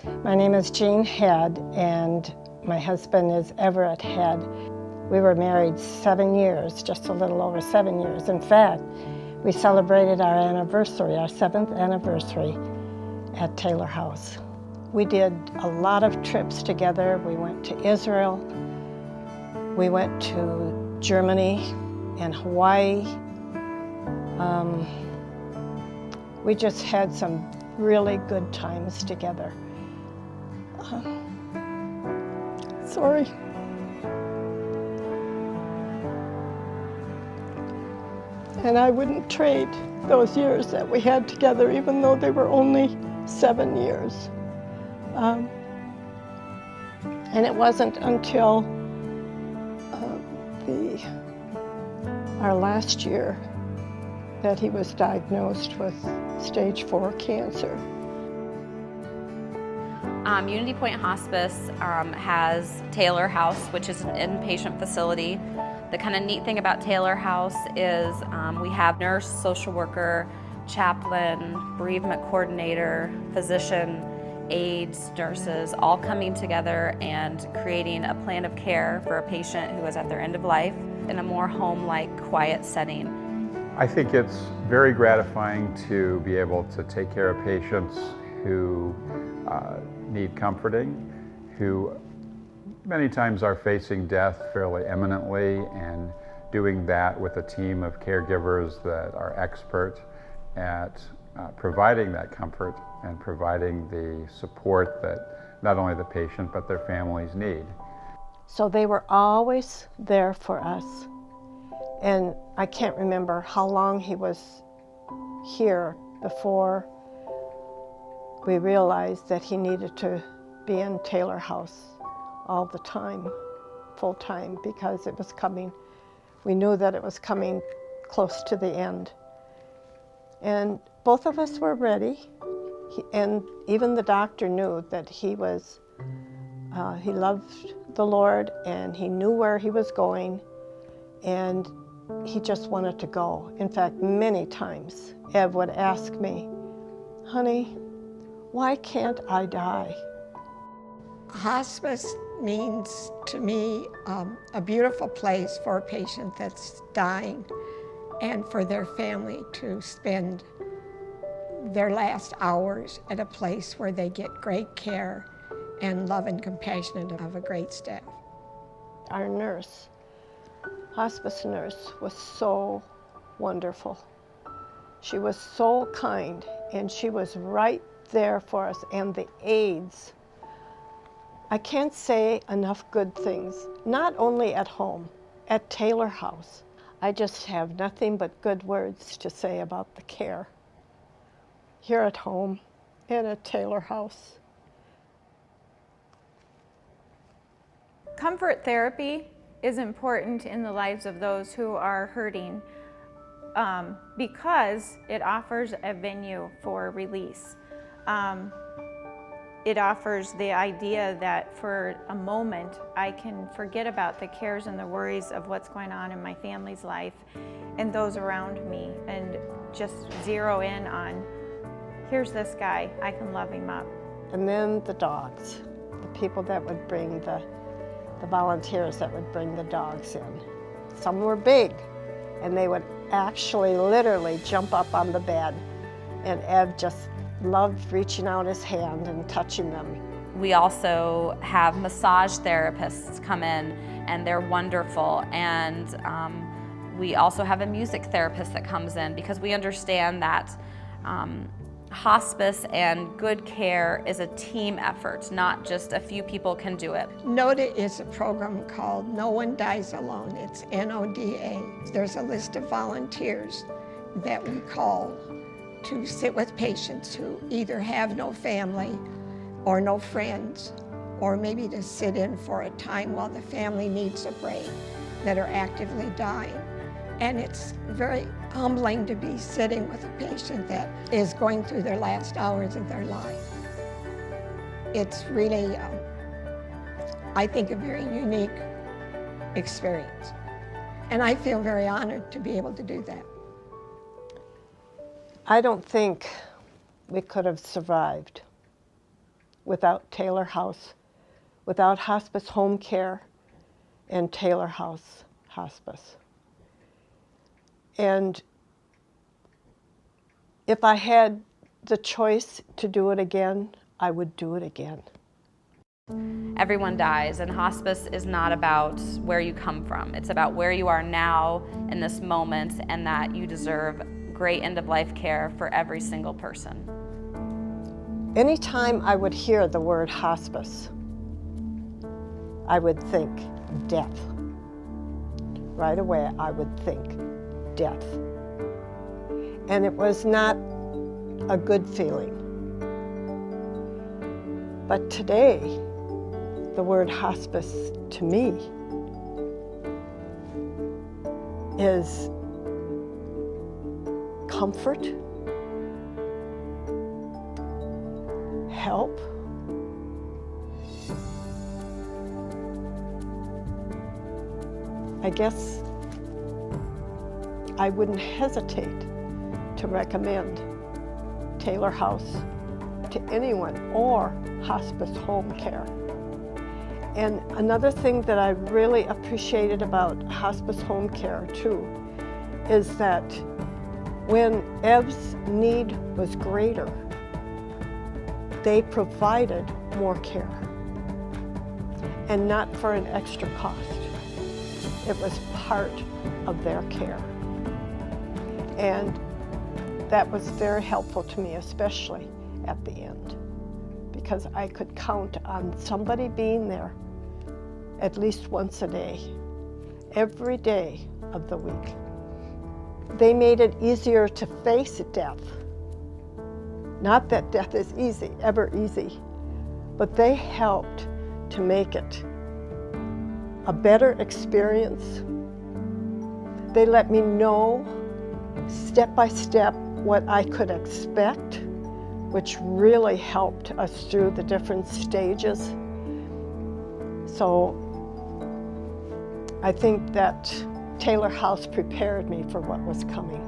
My name is Jean Head, and my husband is Everett Head. We were married 7 years, just a little over 7 years. In fact, we celebrated our anniversary, our 7th anniversary at Taylor House. We did a lot of trips together. We went to Israel, we went to Germany and Hawaii. We just had some really good times together. Sorry. And I wouldn't trade those years that we had together, even though they were only 7 years. And it wasn't until our last year that he was diagnosed with stage 4 cancer. UnityPoint Hospice has Taylor House, which is an inpatient facility. The kind of neat thing about Taylor House is we have nurse, social worker, chaplain, bereavement coordinator, physician, aides, nurses, all coming together and creating a plan of care for a patient who is at their end of life in a more home-like, quiet setting. I think it's very gratifying to be able to take care of patients who need comforting, who many times are facing death fairly imminently, and doing that with a team of caregivers that are expert at providing that comfort and providing the support that not only the patient but their families need. So they were always there for us. And I can't remember how long he was here before we realized that he needed to be in Taylor House all the time, full time, because it was coming. We knew that it was coming close to the end. And both of us were ready. And even the doctor knew that he loved the Lord, and he knew where he was going, and he just wanted to go. In fact, many times Ev would ask me, "Honey, why can't I die?" Hospice means to me a beautiful place for a patient that's dying and for their family to spend their last hours at a place where they get great care and love and compassion of a great staff. Our nurse, hospice nurse, was so wonderful. She was so kind, and she was right there for us, and the aides. I can't say enough good things, not only at home, at Taylor House. I just have nothing but good words to say about the care here at home and at Taylor House. Comfort therapy is important in the lives of those who are hurting because it offers a venue for release. It offers the idea that for a moment I can forget about the cares and the worries of what's going on in my family's life and those around me, and just zero in on, here's this guy, I can love him up. And then the dogs, the people that would bring the volunteers that would bring the dogs in. Some were big, and they would actually literally jump up on the bed, and Ev just loved reaching out his hand and touching them. We also have massage therapists come in, and they're wonderful. And we also have a music therapist that comes in, because we understand that hospice and good care is a team effort, not just a few people can do it. NODA is a program called No One Dies Alone. It's NODA. There's a list of volunteers that we call to sit with patients who either have no family or no friends, or maybe to sit in for a time while the family needs a break, that are actively dying. And it's very humbling to be sitting with a patient that is going through their last hours of their life. It's really, I think, a very unique experience. And I feel very honored to be able to do that. I don't think we could have survived without Taylor House, without hospice home care and Taylor House Hospice. And if I had the choice to do it again, I would do it again. Everyone dies, and hospice is not about where you come from. It's about where you are now in this moment, and that you deserve great end-of-life care for every single person. Anytime I would hear the word hospice, I would think death. Right away, I would think death. And it was not a good feeling. But today, the word hospice to me is comfort, help, I guess I wouldn't hesitate to recommend Taylor House to anyone, or hospice home care. And another thing that I really appreciated about hospice home care too is that when Ev's need was greater, they provided more care, and not for an extra cost. It was part of their care. And that was very helpful to me, especially at the end, because I could count on somebody being there at least once a day, every day of the week. They made it easier to face death. Not that death is easy, ever easy, but they helped to make it a better experience. They let me know step by step what I could expect, which really helped us through the different stages. So I think that Taylor House prepared me for what was coming.